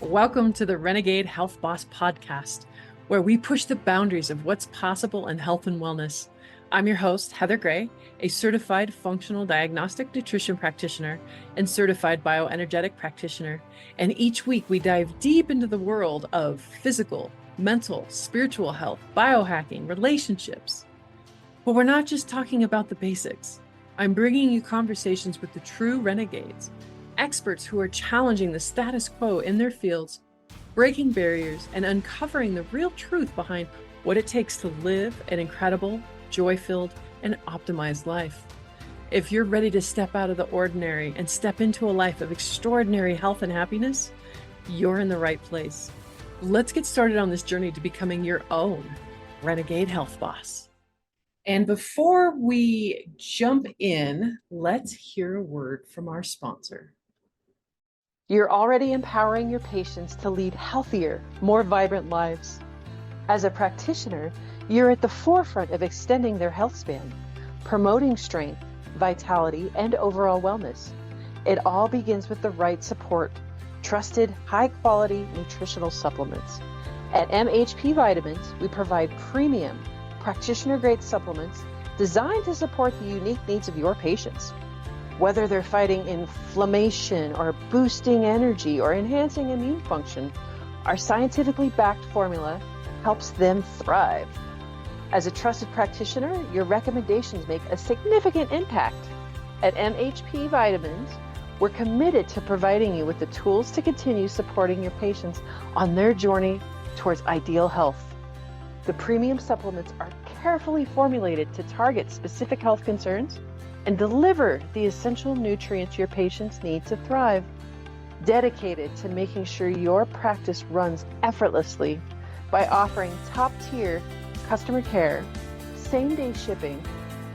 Welcome to the Renegade Health Boss podcast, where we push the boundaries of what's possible in health and wellness. I'm your host, Heather Gray, a certified functional diagnostic nutrition practitioner and certified bioenergetic practitioner. And each week we dive deep into the world of physical, mental, spiritual health, biohacking, relationships. But we're not just talking about the basics. I'm bringing you conversations with the true renegades, experts who are challenging the status quo in their fields, breaking barriers, and uncovering the real truth behind what it takes to live an incredible, joy-filled, and optimized life. If you're ready to step out of the ordinary and step into a life of extraordinary health and happiness, you're in the right place. Let's get started on this journey to becoming your own Renegade Health Boss. And before we jump in, let's hear a word from our sponsor. You're already empowering your patients to lead healthier, more vibrant lives. As a practitioner, you're at the forefront of extending their health span, promoting strength, vitality, and overall wellness. It all begins with the right support, trusted, high-quality nutritional supplements. At MHP Vitamins, we provide premium, practitioner-grade supplements designed to support the unique needs of your patients. Whether they're fighting inflammation or boosting energy or enhancing immune function, our scientifically backed formula helps them thrive. As a trusted practitioner, your recommendations make a significant impact. At MHP Vitamins, we're committed to providing you with the tools to continue supporting your patients on their journey towards ideal health. The premium supplements are carefully formulated to target specific health concerns and deliver the essential nutrients your patients need to thrive. Dedicated to making sure your practice runs effortlessly by offering top-tier customer care, same-day shipping,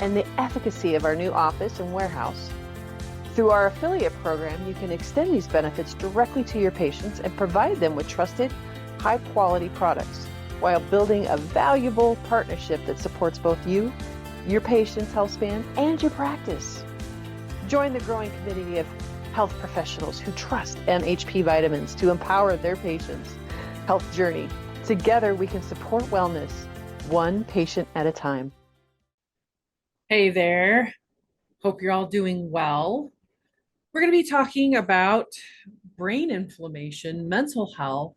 and the efficacy of our new office and warehouse. Through our affiliate program, you can extend these benefits directly to your patients and provide them with trusted, high-quality products, while building a valuable partnership that supports both you, your patient's health span, and your practice. Join the growing community of health professionals who trust MHP Vitamins to empower their patients' health journey. Together, we can support wellness, one patient at a time. Hey there. Hope you're all doing well. We're going to be talking about brain inflammation, mental health,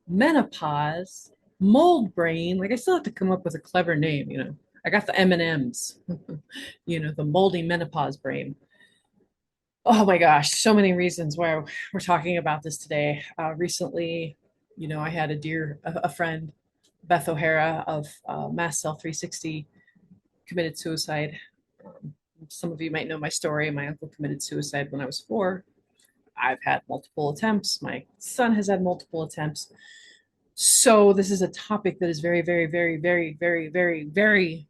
menopause, mold brain. Like, I still have to come up with a clever name. I got the M&Ms, the moldy menopause brain. Oh my gosh, so many reasons why we're talking about this today. Recently, I had a friend, Beth O'Hara of Mast Cell 360, committed suicide. Some of you might know my story. My uncle committed suicide when I was 4. I've had multiple attempts. My son has had multiple attempts. So this is a topic that is very, very, very, very, very, very, very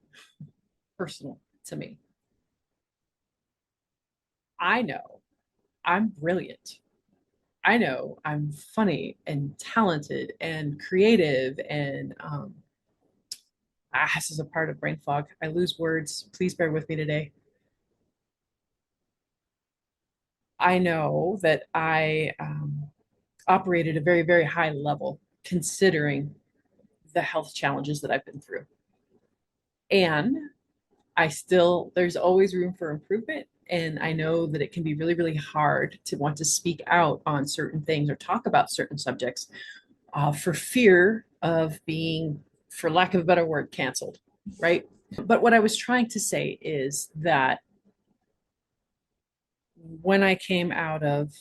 personal to me. I know I'm brilliant. I know I'm funny and talented and creative and this is a part of brain fog. I lose words. Please bear with me today. I know that I operate at a very, very high level considering the health challenges that I've been through. And there's always room for improvement. And I know that it can be really, really hard to want to speak out on certain things or talk about certain subjects for fear of being, for lack of a better word, canceled, right? But what I was trying to say is that when I came out of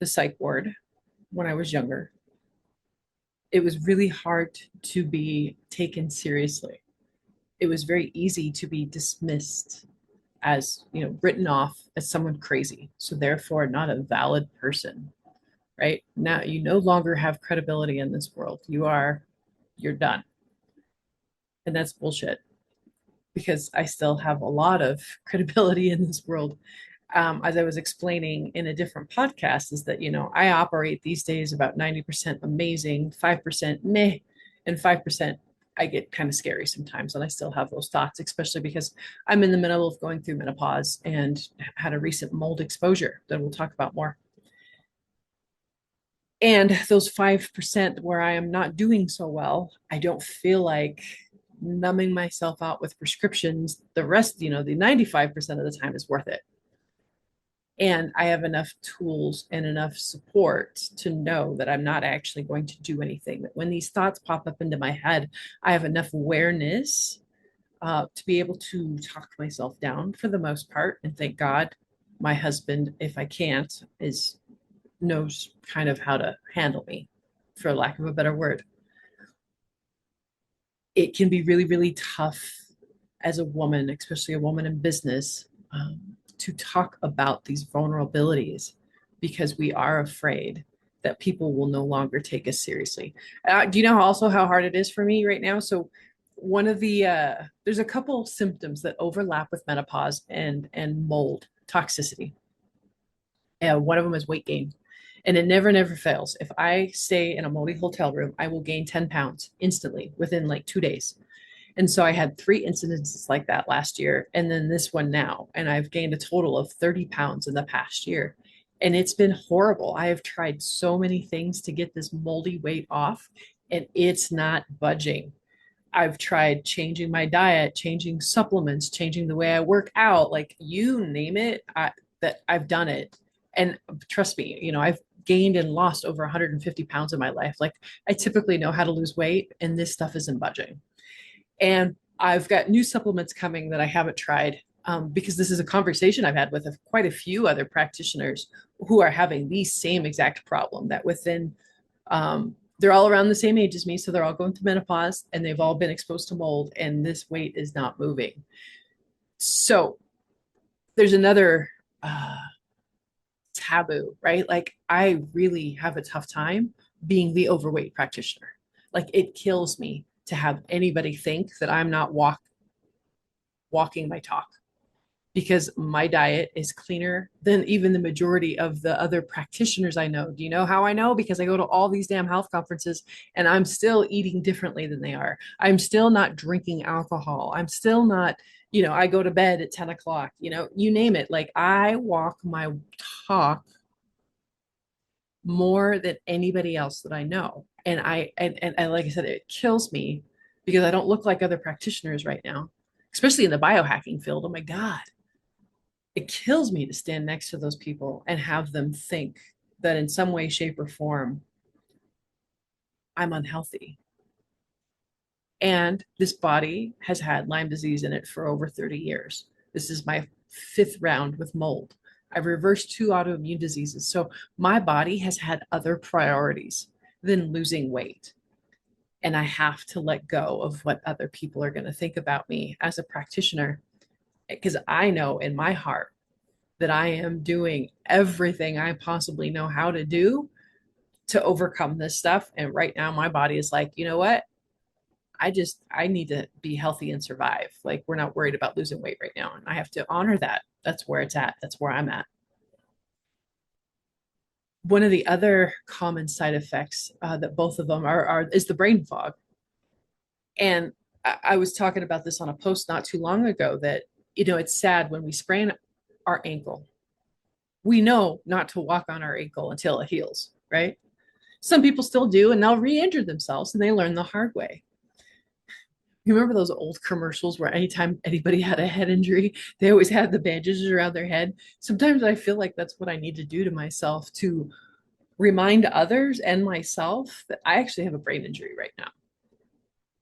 the psych ward when I was younger, it was really hard to be taken seriously. It was very easy to be dismissed as, written off as someone crazy. So therefore not a valid person, right? Now you no longer have credibility in this world. You're done. And that's bullshit, because I still have a lot of credibility in this world. As I was explaining in a different podcast, is that, I operate these days about 90% amazing, 5% meh, and 5% I get kind of scary sometimes. And I still have those thoughts, especially because I'm in the middle of going through menopause and had a recent mold exposure that we'll talk about more. And those 5% where I am not doing so well, I don't feel like numbing myself out with prescriptions. The rest, the 95% of the time is worth it. And I have enough tools and enough support to know that I'm not actually going to do anything. That when these thoughts pop up into my head, I have enough awareness to be able to talk myself down for the most part. And thank God, my husband, if I can't, is knows kind of how to handle me, for lack of a better word. It can be really, really tough as a woman, especially a woman in business, to talk about these vulnerabilities because we are afraid that people will no longer take us seriously. Do you know also how hard it is for me right now? So one of the there's a couple symptoms that overlap with menopause and mold toxicity. One of them is weight gain. And it never fails. If I stay in a moldy hotel room, I will gain 10 pounds instantly within like 2 days. And so I had 3 incidences like that last year, and then this one now. And I've gained a total of 30 pounds in the past year. And it's been horrible. I have tried so many things to get this moldy weight off, and it's not budging. I've tried changing my diet, changing supplements, changing the way I work out, like you name it, that I've done it. And trust me, I've gained and lost over 150 pounds in my life. Like I typically know how to lose weight, and this stuff isn't budging. And I've got new supplements coming that I haven't tried because this is a conversation I've had with quite a few other practitioners who are having the same exact problem that within, they're all around the same age as me. So they're all going through menopause and they've all been exposed to mold, and this weight is not moving. So there's another taboo, right? Like I really have a tough time being the overweight practitioner. Like it kills me to have anybody think that I'm not walking my talk, because my diet is cleaner than even the majority of the other practitioners I know. Do you know how I know? Because I go to all these damn health conferences and I'm still eating differently than they are. I'm still not drinking alcohol. I'm still not, I go to bed at 10 o'clock, you name it. Like I walk my talk more than anybody else that I know. And like I said, it kills me because I don't look like other practitioners right now, especially in the biohacking field. Oh my God. It kills me to stand next to those people and have them think that in some way, shape, or form, I'm unhealthy. And this body has had Lyme disease in it for over 30 years. This is my fifth round with mold. I've reversed 2 autoimmune diseases. So my body has had other priorities than losing weight. And I have to let go of what other people are going to think about me as a practitioner, because I know in my heart that I am doing everything I possibly know how to do to overcome this stuff. And right now, my body is like, you know what? I need to be healthy and survive. Like, we're not worried about losing weight right now. And I have to honor that. That's where it's at. That's where I'm at. One of the other common side effects that both of them are is the brain fog. And I was talking about this on a post not too long ago that, it's sad when we sprain our ankle. We know not to walk on our ankle until it heals, right? Some people still do, and they'll re injure themselves and they learn the hard way. You remember those old commercials where anytime anybody had a head injury, they always had the bandages around their head? Sometimes I feel like that's what I need to do to myself to remind others and myself that I actually have a brain injury right now,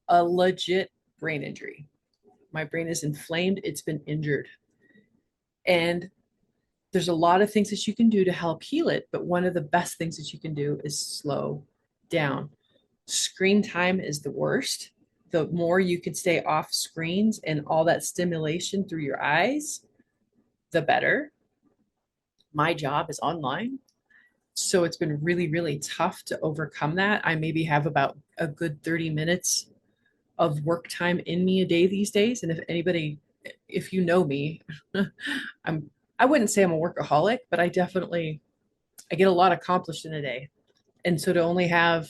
a legit brain injury. My brain is inflamed, it's been injured. And there's a lot of things that you can do to help heal it, but one of the best things that you can do is slow down. Screen time is the worst. The more you can stay off screens and all that stimulation through your eyes, the better. My job is online, so it's been really, really tough to overcome that. I maybe have about a good 30 minutes of work time in me a day these days. And if you know me, I wouldn't say I'm a workaholic, but I get a lot accomplished in a day. And so to only have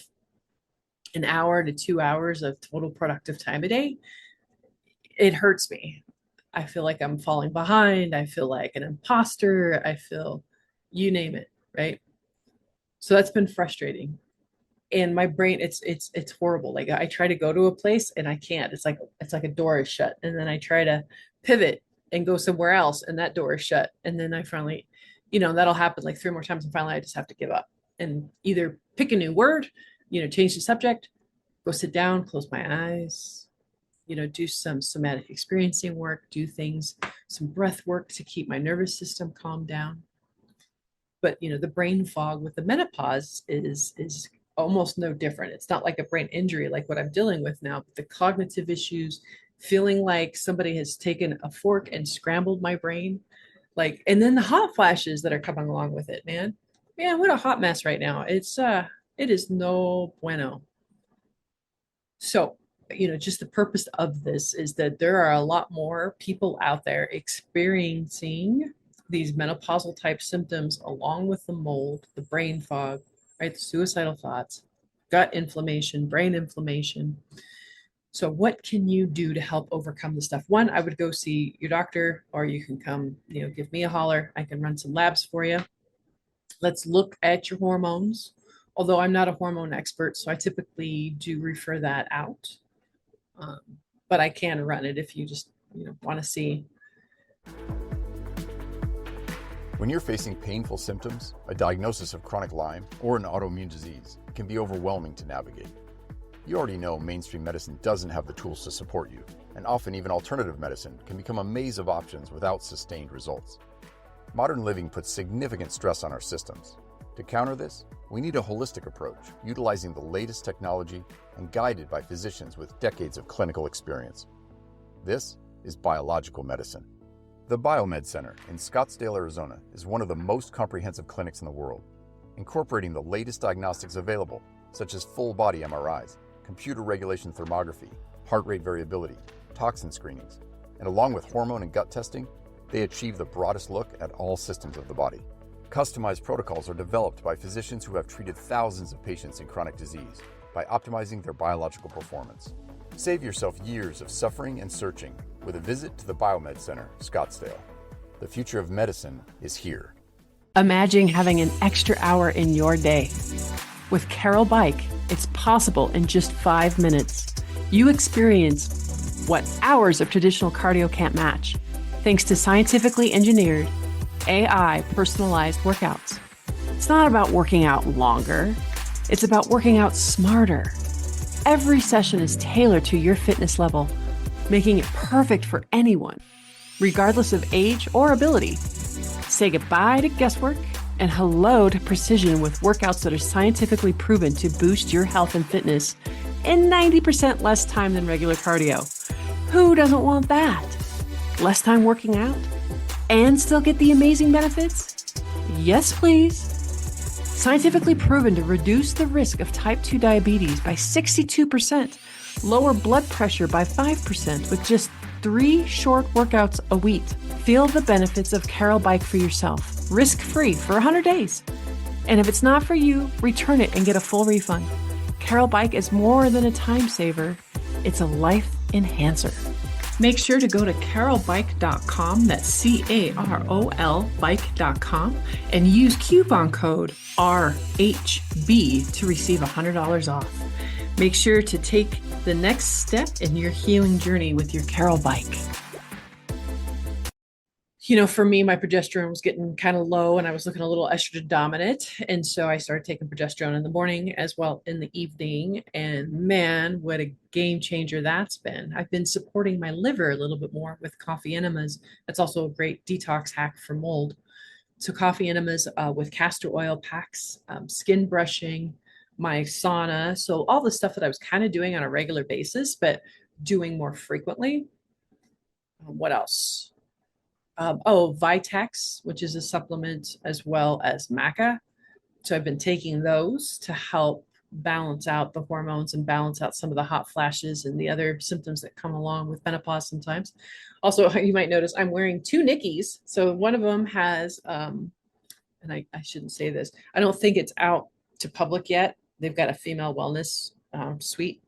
an hour to 2 hours of total productive time a day, it hurts me. I feel like I'm falling behind. I feel like an imposter. I feel, you name it, right? So that's been frustrating. And my brain, it's horrible. Like I try to go to a place and I can't. It's like a door is shut. And then I try to pivot and go somewhere else and that door is shut. And then I finally, that'll happen like three more times. And finally I just have to give up and either pick a new word, change the subject, go sit down, close my eyes, do some somatic experiencing work, do things, some breath work to keep my nervous system calmed down. But the brain fog with the menopause is almost no different. It's not like a brain injury like what I'm dealing with now, but the cognitive issues, feeling like somebody has taken a fork and scrambled my brain, like, and then the hot flashes that are coming along with it, man, what a hot mess right now. It is no bueno. So, just the purpose of this is that there are a lot more people out there experiencing these menopausal type symptoms along with the mold, the brain fog, right? The suicidal thoughts, gut inflammation, brain inflammation. So, what can you do to help overcome this stuff? One, I would go see your doctor, or you can come, give me a holler. I can run some labs for you. Let's look at your hormones. Although I'm not a hormone expert, so I typically do refer that out. Um, but I can run it if you just want to see. When you're facing painful symptoms, a diagnosis of chronic Lyme, or an autoimmune disease, it can be overwhelming to navigate. You already know mainstream medicine doesn't have the tools to support you, and often even alternative medicine can become a maze of options without sustained results. Modern living puts significant stress on our systems. To counter this, we need a holistic approach, utilizing the latest technology and guided by physicians with decades of clinical experience. This is biological medicine. The Biomed Center in Scottsdale, Arizona is one of the most comprehensive clinics in the world, incorporating the latest diagnostics available, such as full-body MRIs, computer regulation thermography, heart rate variability, toxin screenings, and along with hormone and gut testing, they achieve the broadest look at all systems of the body. Customized protocols are developed by physicians who have treated thousands of patients in chronic disease by optimizing their biological performance. Save yourself years of suffering and searching with a visit to the Biomed Center, Scottsdale. The future of medicine is here. Imagine having an extra hour in your day. With Carol Bike, it's possible in just 5 minutes. You experience what hours of traditional cardio can't match, thanks to scientifically engineered, AI personalized workouts. It's not about working out longer, it's about working out smarter. Every session is tailored to your fitness level, making it perfect for anyone, regardless of age or ability. Say goodbye to guesswork and hello to precision with workouts that are scientifically proven to boost your health and fitness in 90% less time than regular cardio. Who doesn't want that? Less time working out and still get the amazing benefits? Yes, please. Scientifically proven to reduce the risk of type 2 diabetes by 62%, lower blood pressure by 5% with just 3 short workouts a week. Feel the benefits of Carol Bike for yourself, risk-free for 100 days. And if it's not for you, return it and get a full refund. Carol Bike is more than a time saver. It's a life enhancer. Make sure to go to carolbike.com, that's CAROL bike.com, and use coupon code RHB to receive $100 off. Make sure to take the next step in your healing journey with your Carol Bike. For me, my progesterone was getting kind of low and I was looking a little estrogen dominant. And so I started taking progesterone in the morning as well in the evening. And man, what a game changer that's been. I've been supporting my liver a little bit more with coffee enemas. That's also a great detox hack for mold. So coffee enemas with castor oil packs, skin brushing, my sauna. So all the stuff that I was kind of doing on a regular basis, but doing more frequently. What else? Vitex, which is a supplement, as well as maca. So I've been taking those to help balance out the hormones and balance out some of the hot flashes and the other symptoms that come along with menopause sometimes. Also, you might notice I'm wearing 2 Nikis. So one of them has, and I shouldn't say this, I don't think it's out to public yet. They've got a female wellness suite.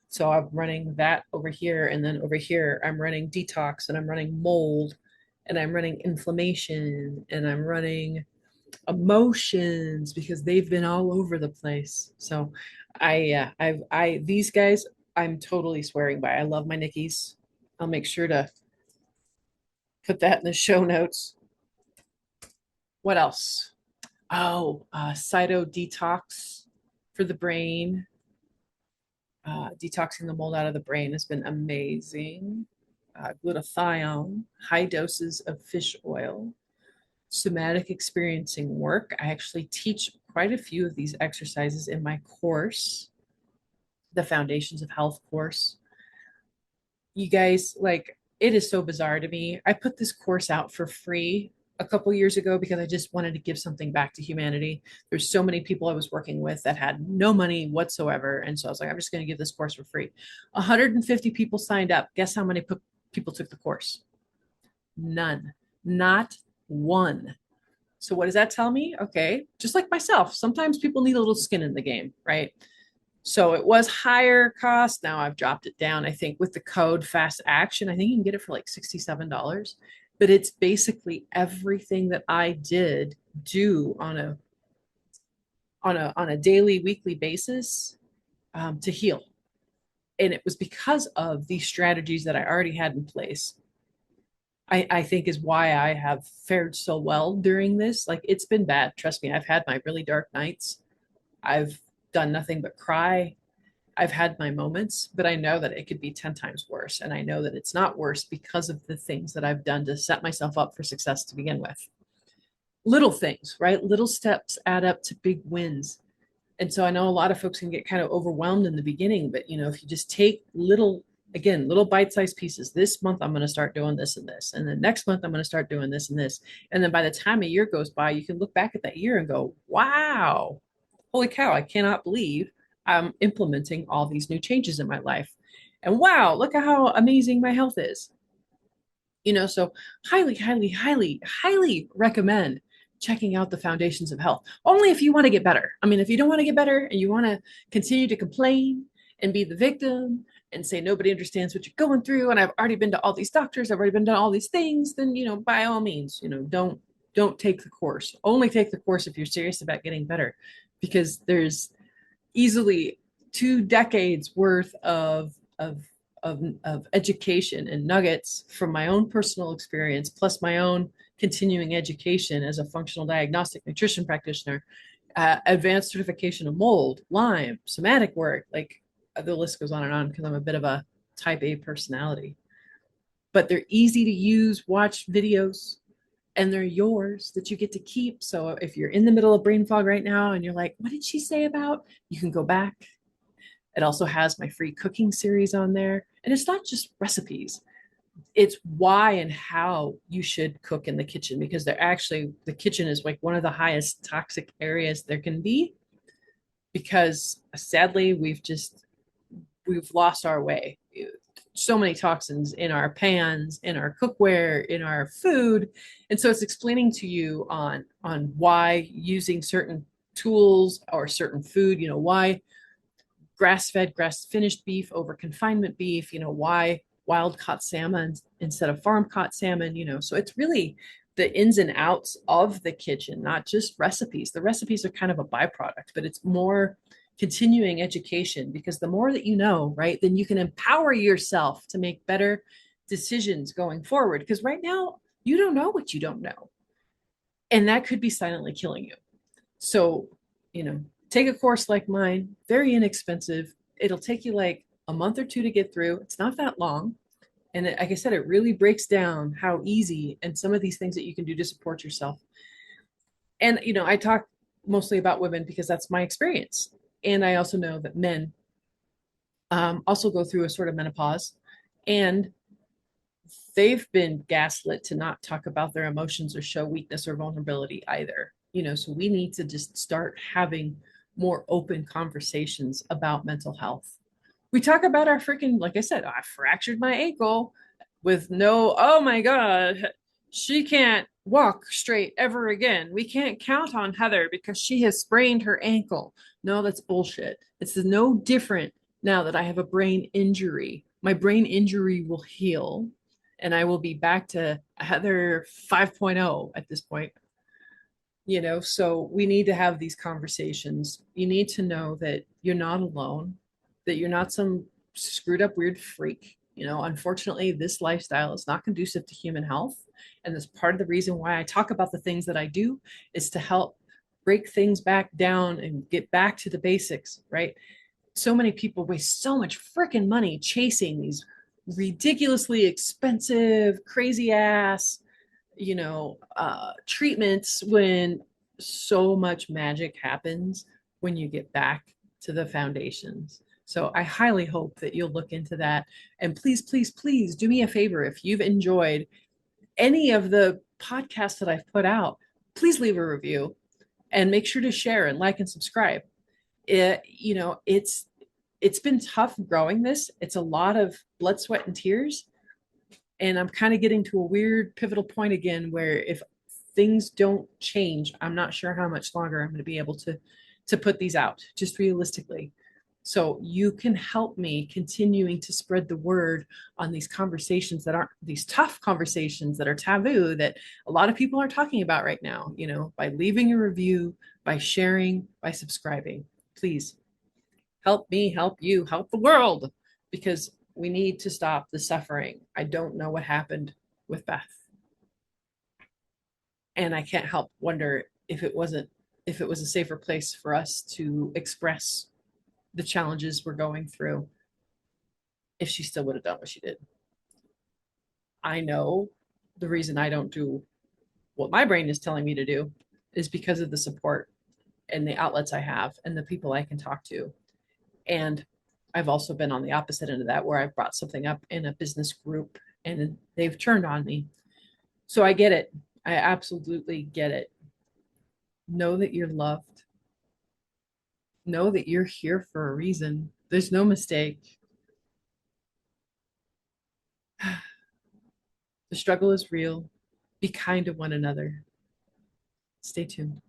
So I'm running that over here. And then over here, I'm running detox and I'm running mold and I'm running inflammation and I'm running emotions, because they've been all over the place. So these guys, I'm totally swearing by. I love my Nickies. I'll make sure to put that in the show notes. What else? Oh, cyto detox for the brain. Detoxing the mold out of the brain has been amazing. Glutathione, high doses of fish oil, somatic experiencing work. I actually teach quite a few of these exercises in my course, the Foundations of Health course. You guys, like, it is so bizarre to me. I put this course out for free a couple years ago because I just wanted to give something back to humanity. There's so many people I was working with that had no money whatsoever. And so I was like, I'm just going to give this course for free. 150 people signed up. Guess how many people took the course? None. Not one. So what does that tell me? Okay, just like myself, sometimes people need a little skin in the game, right? So it was higher cost. Now I've dropped it down. I think with the code Fast Action, I think you can get it for like $67. But it's basically everything that I do on a daily, weekly basis to heal. And it was because of these strategies that I already had in place. I think is why I have fared so well during this. Like, it's been bad. Trust me, I've had my really dark nights. I've done nothing but cry. I've had my moments, but I know that it could be 10 times worse. And I know that it's not worse because of the things that I've done to set myself up for success to begin with. Little things, right? Little steps add up to big wins. And so I know a lot of folks can get kind of overwhelmed in the beginning, but if you just take little bite-sized pieces. This month I'm going to start doing this and this, and then next month I'm going to start doing this and this, and then by the time a year goes by, you can look back at that year and go, wow, holy cow, I cannot believe I'm implementing all these new changes in my life. And wow, look at how amazing my health is. So highly, highly, highly, highly recommend checking out the Foundations of Health. Only if you want to get better. I mean, if you don't want to get better and you want to continue to complain and be the victim and say nobody understands what you're going through, and I've already been to all these doctors, I've already been to all these things, then by all means, don't take the course. Only take the course if you're serious about getting better, because there's easily 2 decades worth of education and nuggets from my own personal experience, plus my own continuing education as a functional diagnostic nutrition practitioner, advanced certification of mold, Lyme, somatic work, like the list goes on because I'm a bit of a type A personality. But they're easy to use, watch videos, and they're yours that you get to keep. So if you're in the middle of brain fog right now and you're like, what did she say about? You can go back. It also has my free cooking series on there. And it's not just recipes. It's why and how you should cook in the kitchen, because the kitchen is like one of the highest toxic areas there can be, because sadly we've lost our way. So many toxins in our pans, in our cookware, in our food. And so it's explaining to you on why using certain tools or certain food, why grass-fed, grass-finished beef over confinement beef, why wild caught salmon instead of farm caught salmon, so it's really the ins and outs of the kitchen, not just recipes. The recipes are kind of a byproduct, but it's more continuing education, because the more that you know, right, then you can empower yourself to make better decisions going forward. Because right now, you don't know what you don't know. And that could be silently killing you. So, take a course like mine, very inexpensive. It'll take you like a month or 2 to get through. It's not that long. And like I said, it really breaks down how easy and some of these things that you can do to support yourself. And, I talk mostly about women because that's my experience. And I also know that men also go through a sort of menopause, and they've been gaslit to not talk about their emotions or show weakness or vulnerability either. So we need to just start having more open conversations about mental health. We talk about our freaking, like I said, I fractured my ankle with no, oh my God, she can't walk straight ever again. We can't count on Heather because she has sprained her ankle. No, that's bullshit. It's no different now that I have a brain injury. My brain injury will heal, and I will be back to Heather 5.0 at this point. So we need to have these conversations. You need to know that you're not alone, that you're not some screwed up weird freak. Unfortunately, this lifestyle is not conducive to human health. And that's part of the reason why I talk about the things that I do, is to help break things back down and get back to the basics, right? So many people waste so much freaking money chasing these ridiculously expensive, crazy ass, treatments, when so much magic happens when you get back to the foundations. So I highly hope that you'll look into that. And please, please, please do me a favor. If you've enjoyed any of the podcasts that I've put out, please leave a review and make sure to share and like and subscribe. It's been tough growing this. It's a lot of blood, sweat, and tears. And I'm kind of getting to a weird pivotal point again, where if things don't change, I'm not sure how much longer I'm going to be able to put these out, just realistically. So you can help me continuing to spread the word on these conversations that aren't these tough conversations that are taboo, that a lot of people are talking about right now, by leaving a review, by sharing, by subscribing. Please help me, help you, help the world, because we need to stop the suffering. I don't know what happened with Beth. And I can't help wonder if it was a safer place for us to express the challenges we're going through, if she still would have done what she did. I know the reason I don't do what my brain is telling me to do is because of the support and the outlets I have and the people I can talk to. And I've also been on the opposite end of that, where I've brought something up in a business group and they've turned on me. So I get it. I absolutely get it. Know that you're loved. Know that you're here for a reason. There's no mistake. The struggle is real. Be kind to one another. Stay tuned.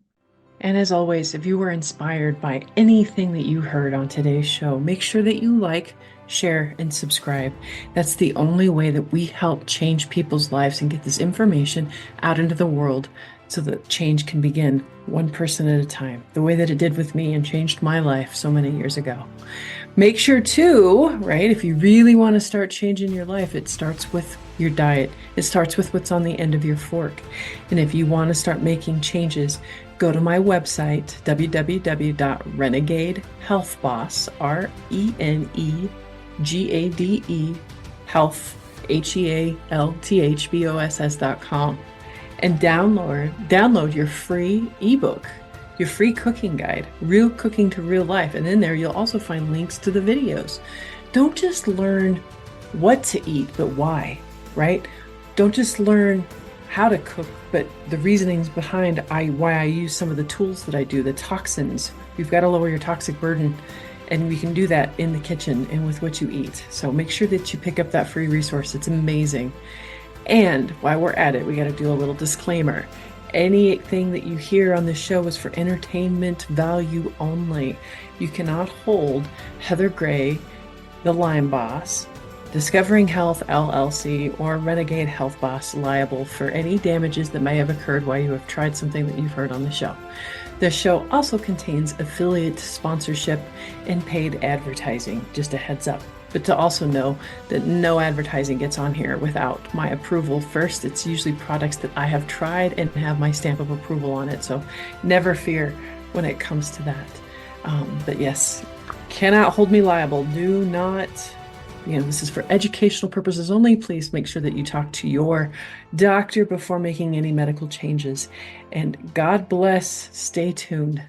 And as always, if you were inspired by anything that you heard on today's show, make sure that you like, share, and subscribe. That's the only way that we help change people's lives and get this information out into the world so that change can begin one person at a time, the way that it did with me and changed my life so many years ago. Make sure too, right, if you really want to start changing your life, it starts with your diet. It starts with what's on the end of your fork. And if you want to start making changes, go to my website, www.renegadehealthboss, RENEGADE, health, HEALTHBOSS.com, and download your free ebook, your free cooking guide, Real Cooking to Real Life. And in there, you'll also find links to the videos. Don't just learn what to eat, but why, right? Don't just learn how to cook, but the reasonings behind why I use some of the tools that I do, the toxins. You've got to lower your toxic burden, and we can do that in the kitchen and with what you eat. So make sure that you pick up that free resource. It's amazing. And while we're at it, we got to do a little disclaimer. Anything that you hear on this show is for entertainment value only. You cannot hold Heather Gray, the Lyme Boss, Discovering Health LLC, or Renegade Health Boss liable for any damages that may have occurred while you have tried something that you've heard on the show. The show also contains affiliate sponsorship and paid advertising, just a heads up. But to also know that no advertising gets on here without my approval first. It's usually products that I have tried and have my stamp of approval on it. So never fear when it comes to that. But yes, cannot hold me liable. Do not, this is for educational purposes only. Please make sure that you talk to your doctor before making any medical changes. And God bless. Stay tuned.